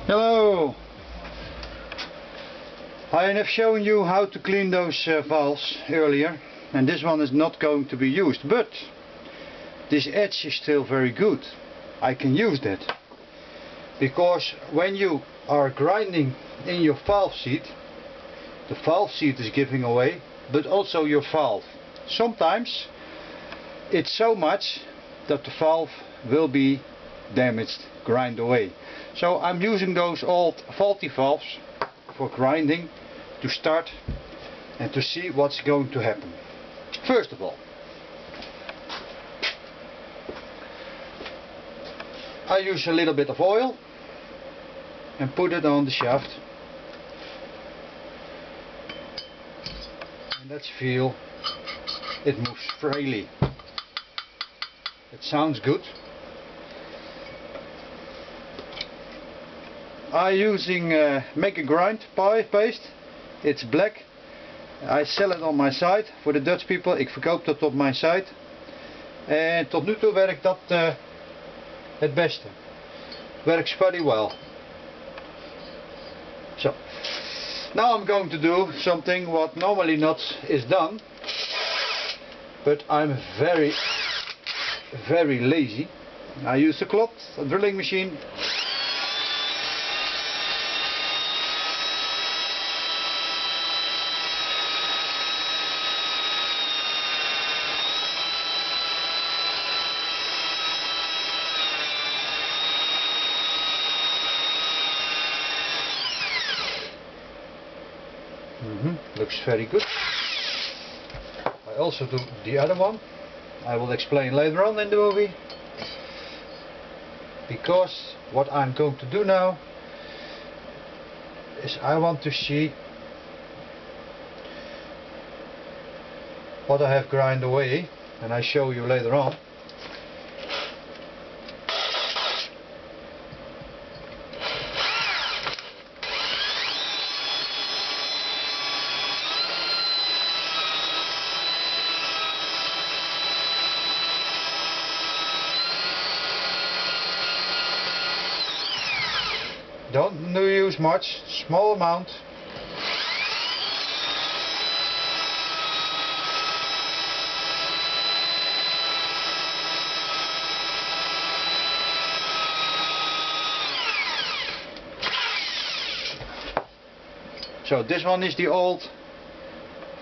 Hello! I have shown you how to clean those valves earlier, and this one is not going to be used, but this edge is still very good. I can use that because when you are grinding in your valve seat, the valve seat is giving away, but also your valve. Sometimes it's so much that the valve will be damaged, grind away. So I'm using those old faulty valves for grinding to start and to see what's going to happen. First of all, I use a little bit of oil and put it on the shaft, and let's feel it moves freely. It sounds good. I'm using Make a Grind paste. It's black. I sell it on my site voor de Dutch people. Ik verkoop dat op mijn site. En tot nu toe werkt dat het beste. Works very well. So, now I'm going to do something what normally not is done, but I'm very lazy. I use a cloth, a drilling machine. Looks very good. I also do the other one. I will explain later on in the movie. Because what I'm going to do now is I want to see what I have grind away, and I show you later on. Don't use much, small amount. So this one is the old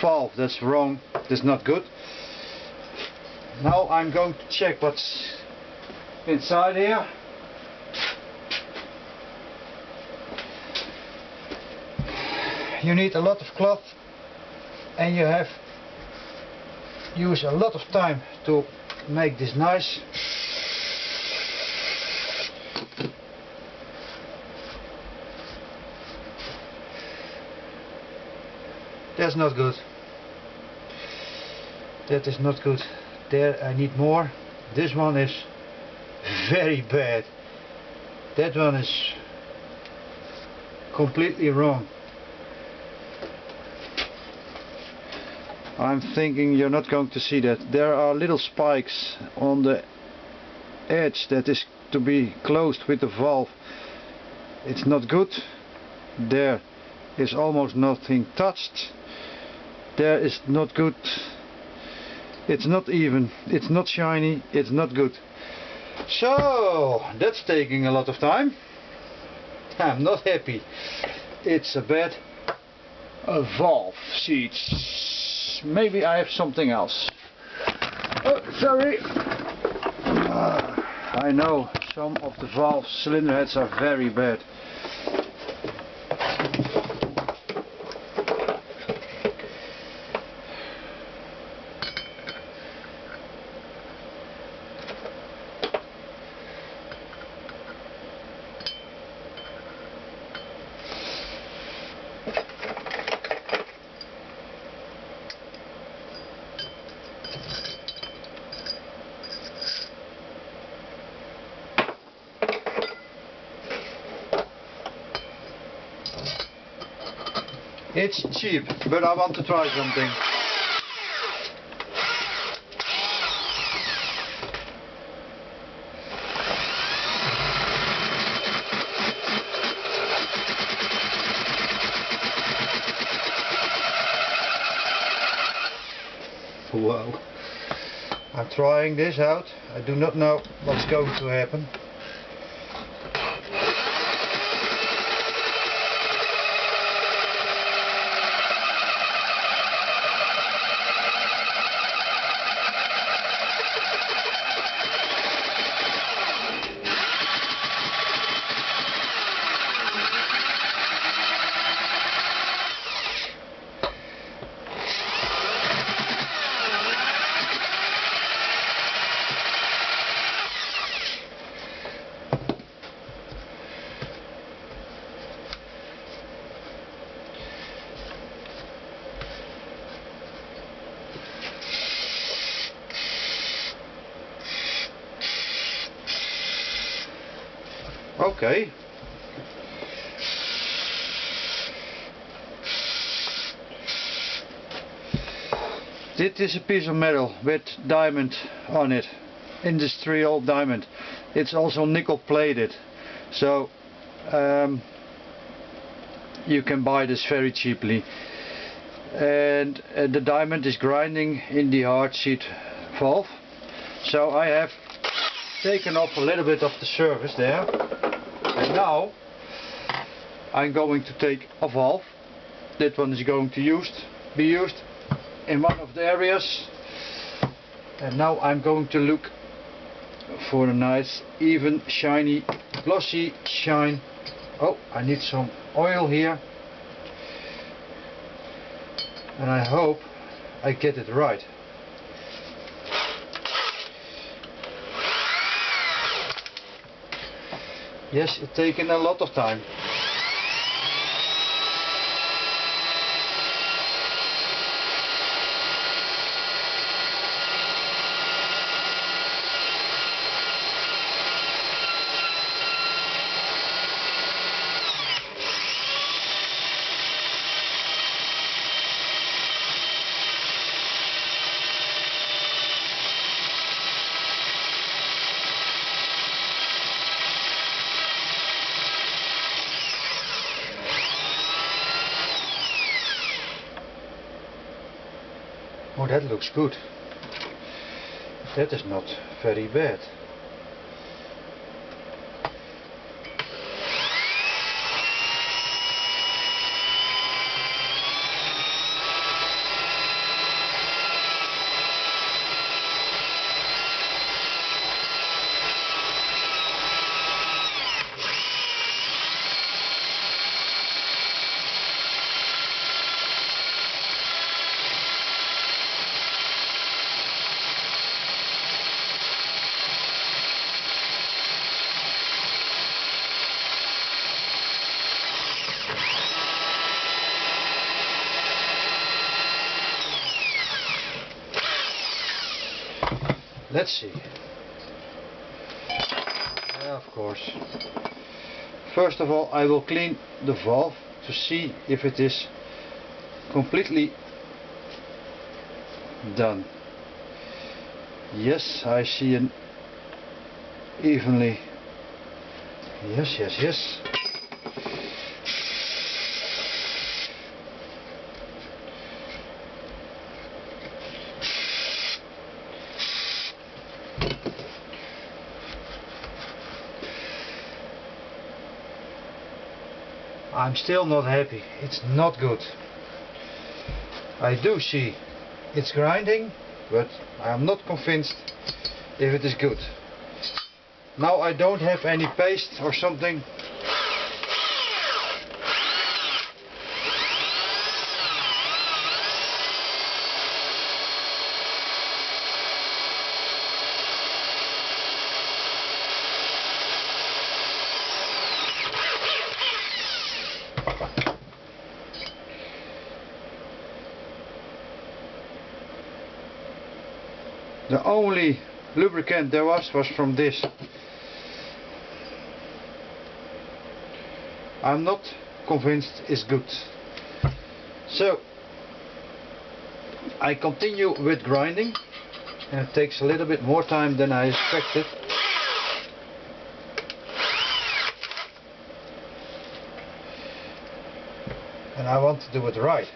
valve, that's wrong, that's not good. Now I'm going to check what's inside here. You need a lot of cloth, and you have use a lot of time to make this nice. That's not good. That is not good. There I need more. This one is very bad. That one is completely wrong. I'm thinking you're not going to see that. There are little spikes on the edge that is to be closed with the valve. It's not good. There is almost nothing touched. There is not good. It's not even. It's not shiny. It's not good. So that's taking a lot of I'm not happy. It's a bad valve seat. Maybe I have something else. Oh, sorry. I know some of the valve cylinder heads are very bad. It's cheap, but I want to try something. Wow. I'm trying this out. I do not know what's going to happen. Okay. This is a piece of metal with diamond on it, industrial diamond. It's also nickel plated, so you can buy this very cheaply. And the diamond is grinding in the hard seat valve, so I have taken off a little bit of the surface there, and now I'm going to take a valve. That one is going to be used in one of the areas, and now I'm going to look for a nice even shiny glossy shine. Oh, I need some oil here, and I hope I get it right. Yes, it's taken a lot of time. Oh, that looks good. That is not very bad. Let's see. Yeah, of course. First of all, I will clean the valve to see if it is completely done. Yes, I see an evenly. Yes, yes, yes. I'm still not happy. It's not good. I do see it's grinding, but I'm not convinced if it is good. Now I don't have any paste or something. The only lubricant there was from this. I'm not convinced it's good. So I continue with grinding, and it takes a little bit more time than I expected. And I want to do it right.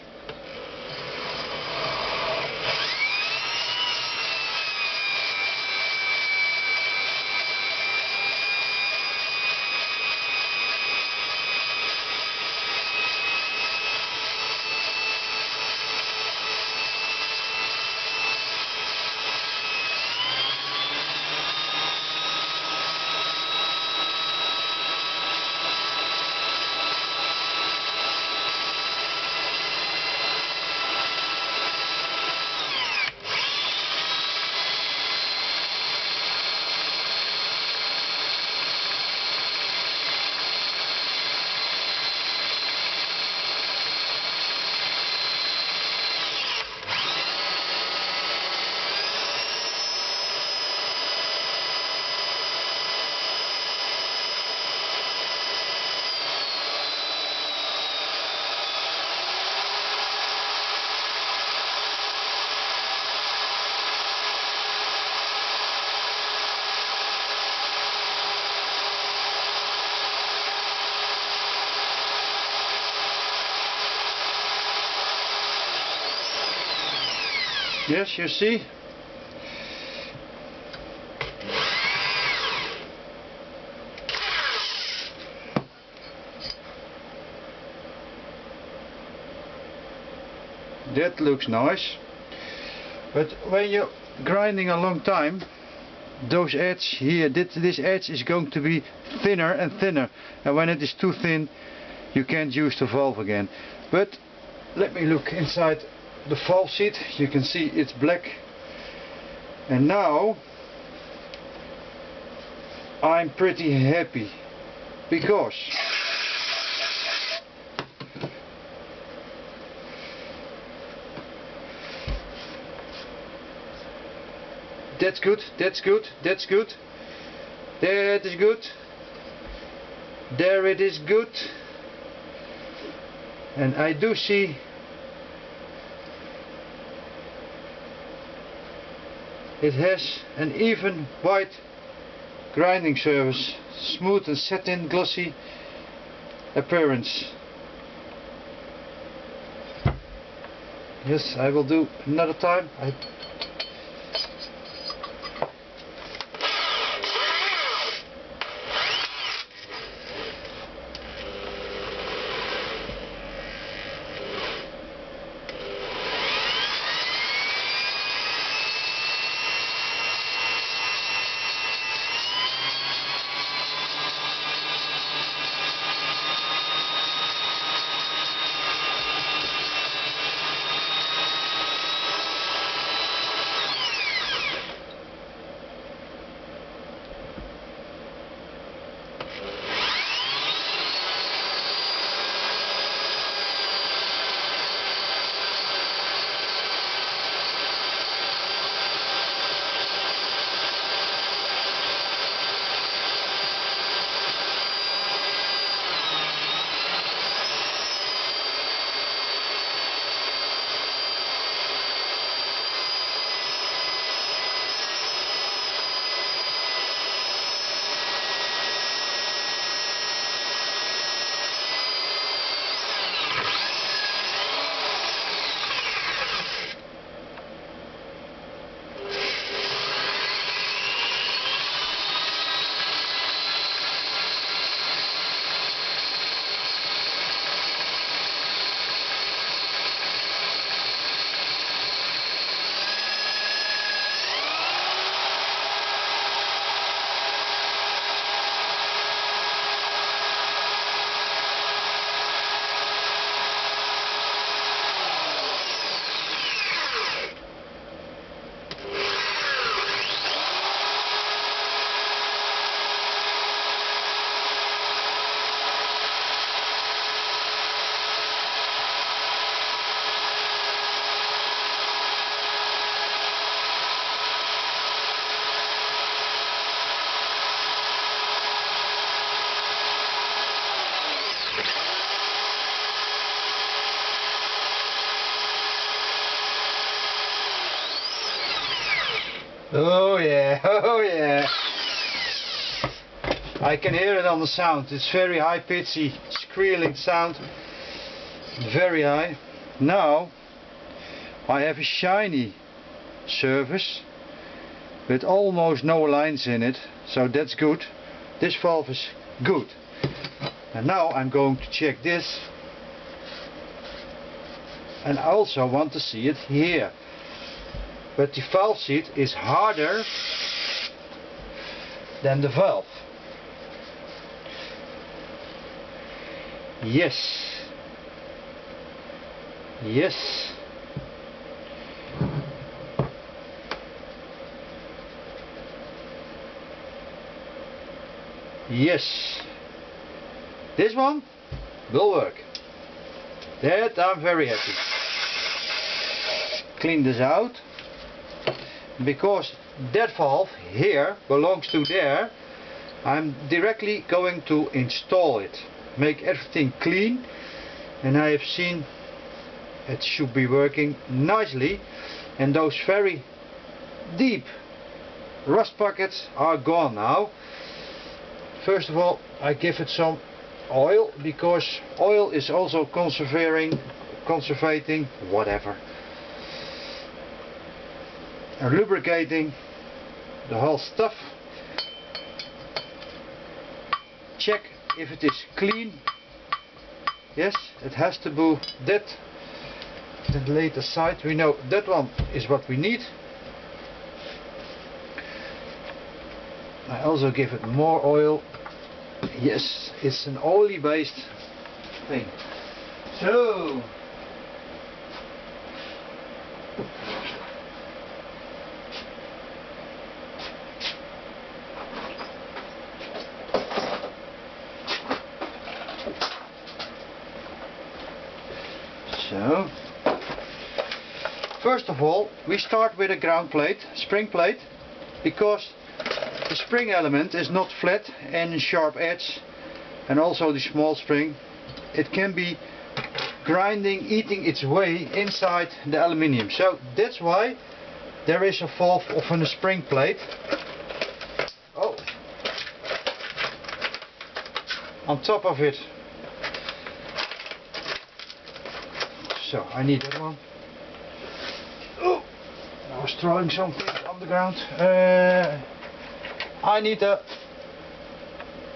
Yes, you see? That looks nice. But when you're grinding a long time, those edges here, this edge is going to be thinner and thinner, and when it is too thin you can't use the valve again. But let me look inside the valve seat. You can see it's black, and now I'm pretty happy because that's good, that's good, that's good. That is good. There it is good. And I do see it has an even white grinding surface, smooth and satin glossy appearance. Yes, I will do another time. Oh yeah, oh yeah. I can hear it on the sound. It's very high pitchy, squealing sound. Very high. Now I have a shiny surface with almost no lines in it, so that's good. This valve is good. And now I'm going to check this, and I also want to see it here. But the valve seat is harder than the valve. Yes. Yes. Yes. This one will work. That I'm very happy. Clean this out. Because that valve here belongs to there, I'm directly going to install it. Make everything clean, and I have seen it should be working nicely, and those very deep rust pockets are gone now. First of all, I give it some oil, because oil is also conservating whatever. and lubricating the whole stuff. Check if it is clean. Yes, it has to be that. Then laid aside. We know that one is what we need. I also give it more oil. Yes, it's an oily based thing. So first of all, we start with a ground plate, spring plate, because the spring element is not flat and sharp edge, and also the small spring, it can be grinding, eating its way inside the aluminium. So that's why there is a valve of a spring plate. Oh, on top of it. So I need that one. Oh, I was throwing something on the ground. I need a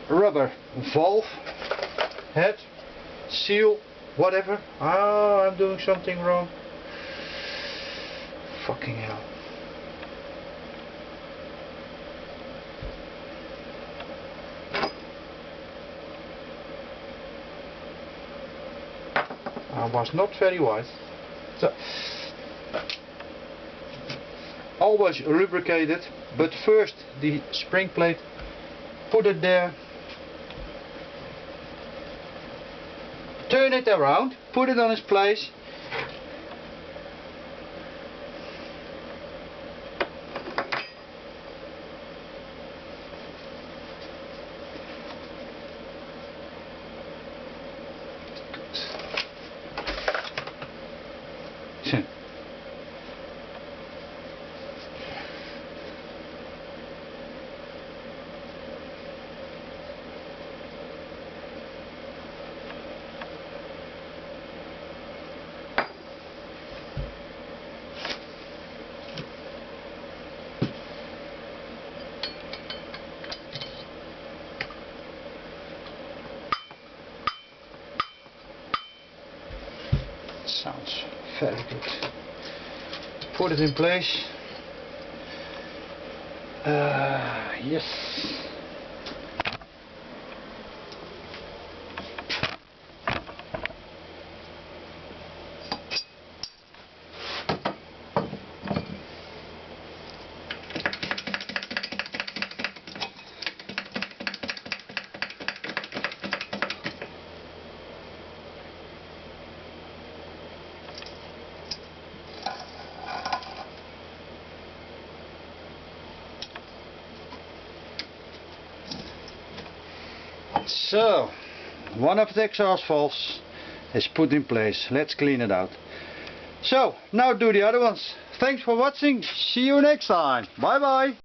rubber valve, head, seal, whatever. Oh, I'm doing something wrong. Fucking hell. I was not very wise. So, always lubricated, but first the spring plate, put it there, turn it around, put it on its place. Sounds very good. Put it in place. Yes. So, one of the exhaust valves is put in place. Let's clean it out. So, now do the other ones. Thanks for watching. See you next time. Bye bye.